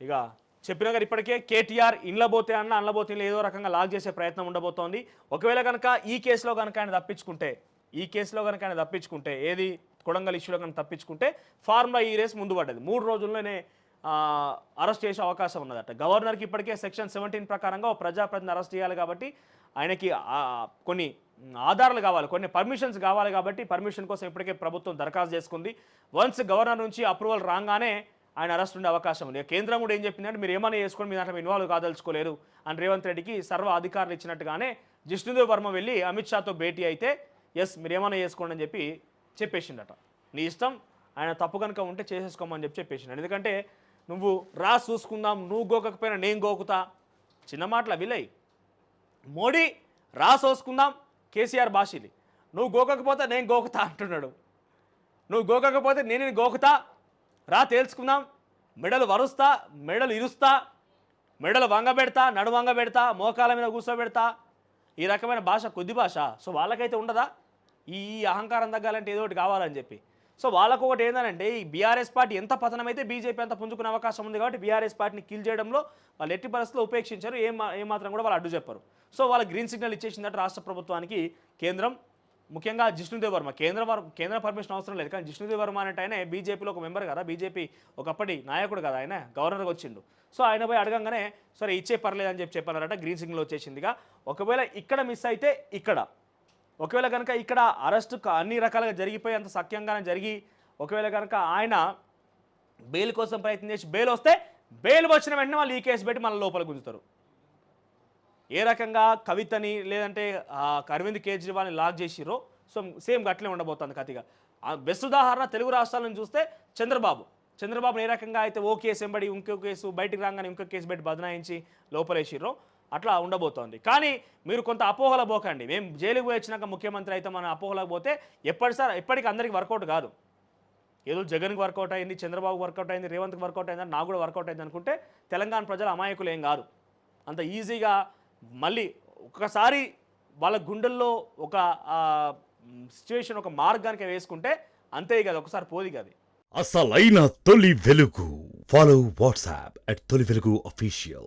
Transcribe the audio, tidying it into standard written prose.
ఇక చెప్పినా గారు ఇప్పటికే కేటీఆర్ ఇండ్ల పోతే అన్న అండ్ల పోతే ఏదో రకంగా లాక్ చేసే ప్రయత్నం ఉండబోతోంది. ఒకవేళ కనుక ఈ కేసులో కనుక ఆయన తప్పించుకుంటే ఏది కొడంగల్ ఇష్యూలో కనుక తప్పించుకుంటే ఫార్ములా ఈ రేస్ ముందు పడ్డది. 3 రోజుల్లోనే అరెస్ట్ చేసే అవకాశం ఉన్నదట. గవర్నర్కి ఇప్పటికే సెక్షన్ 17 ప్రకారంగా ప్రజాప్రతినిధిని అరెస్ట్ చేయాలి కాబట్టి ఆయనకి కొన్ని ఆధారాలు కావాలి, కొన్ని పర్మిషన్స్ కావాలి కాబట్టి పర్మిషన్ కోసం ఇప్పటికే ప్రభుత్వం దరఖాస్తు చేసుకుంది. వన్స్ గవర్నర్ నుంచి అప్రూవల్ రాగానే ఆయన అరెస్ట్ ఉండే అవకాశం ఉంది. కేంద్రం కూడా ఏం చెప్పిందంటే మీరు ఏమైనా చేసుకొని మీ దాంట్లో ఇన్వాల్వ్ కాదలుచుకోలేరు అని రేవంత్ రెడ్డికి సర్వ అధికారులు ఇచ్చినట్టుగానే జిష్ణుదేవ్ వర్మ వెళ్ళి అమిత్ షాతో భేటీ అయితే ఎస్ మీరు ఏమైనా చేసుకోండి అని చెప్పేసిండట. నీ ఇష్టం, ఆయన తప్పు కనుక ఉంటే చేసేసుకోమని చెప్పేసిండు. ఎందుకంటే నువ్వు రా చూసుకుందాం, నువ్వు గోకకపోయినా నేను గోకుతా, చిన్న మాటల విలయ్. మోడీ రా చూసుకుందాం, కేసీఆర్ భాషలి, నువ్వు గోకకపోతే నేను గోకుతా అంటున్నాడు. నువ్వు గోకకపోతే నేను గోకుతా, రా తేల్చుకుందాం, మెడలు వరుస్తా, మెడలు ఇరుస్తా, మెడలు వంగబెడతా, నడు వంగబెడతా, మోకాల మీద కూర్చోబెడతా. ఈ రకమైన భాష కొద్ది భాష. సో వాళ్ళకైతే ఉండదా ఈ అహంకారం తగ్గాలంటే ఏదో ఒకటి కావాలని చెప్పి. సో వాళ్ళకు ఒకటి ఏంటంటే ఈ బీఆర్ఎస్ పార్టీ ఎంత పతనమైతే బీజేపీ అంత పుంజుకునే అవకాశం ఉంది కాబట్టి బీఆర్ఎస్ పార్టీని కిల్ చేయడంలో వాళ్ళు ఎట్టి పరిస్థితుల్లో ఉపేక్షించారు, ఏమాత్రం కూడా వాళ్ళు అడ్డు చెప్పారు. సో వాళ్ళ గ్రీన్ సిగ్నల్ ఇచ్చేసిందట రాష్ట్ర ప్రభుత్వానికి కేంద్రం, ముఖ్యంగా జిష్ణుదేవ్ వర్మ. కేంద్ర పర్మిషన్ అవసరం లేదు, కానీ జిష్ణుదేవ్ వర్మ అంటే ఆయన బీజేపీలో ఒక మెంబర్ కదా, బీజేపీ ఒకప్పటి నాయకుడు కదా, ఆయన గవర్నర్గా వచ్చిండు. సో ఆయన పోయి అడగంగానే సరే ఇచ్చే పర్లేదు అని చెప్పారట. గ్రీన్ సిగ్నల్ వచ్చేసిందిగా. ఒకవేళ ఇక్కడ మిస్ అయితే ఒకవేళ కనుక ఇక్కడ అరెస్ట్ అన్ని రకాలుగా జరిగిపోయి అంత సఖ్యంగానే జరిగి ఒకవేళ కనుక ఆయన బెయిల్ కోసం ప్రయత్నం చేసి బెయిల్ వస్తే బెయిల్ వచ్చిన వెంటనే వాళ్ళు ఈ కేసు పెట్టి మళ్ళీ లోపల గుంజుతారు. ఏ రకంగా కవితని లేదంటే అరవింద్ కేజ్రీవాల్ని లాక్ చేసిరో సో సేమ్ గట్లే ఉండబోతుంది కథగా. బెస్ట్ ఉదాహరణ తెలుగు రాష్ట్రాల నుంచి చూస్తే చంద్రబాబుని ఏ రకంగా అయితే ఓ కేసు వెంబడి ఇంకో కేసు బయటికి రాగానే ఇంకో కేసు పెట్టి బదనాయించి లోపలేసిర్రో అట్లా ఉండబోతోంది. కానీ మీరు కొంత అపోహల పోకండి. మేము జైలుకు పోయి వచ్చినాక ముఖ్యమంత్రి అయితే మన అపోహలకు పోతే ఎప్పటికీ అందరికీ వర్కౌట్ కాదు. ఏదో జగన్కి వర్కౌట్ అయింది, చంద్రబాబుకి వర్కౌట్ అయింది, రేవంత్కి వర్కౌట్ అయిందని నాకు కూడా వర్కౌట్ అయింది అనుకుంటే తెలంగాణ ప్రజలు అమాయకులు ఏం కాదు. అంత ఈజీగా మళ్ళీ ఒకసారి వాళ్ళ గుండెల్లో ఒక సిచ్యువేషన్ ఒక మార్గానికి వేసుకుంటే అంతే కదా, ఒకసారి పోది కదా. అసలైన తొలి వెలుగు. ఫాలో వాట్సాప్ @తొలి వెలుగు అఫీషియల్.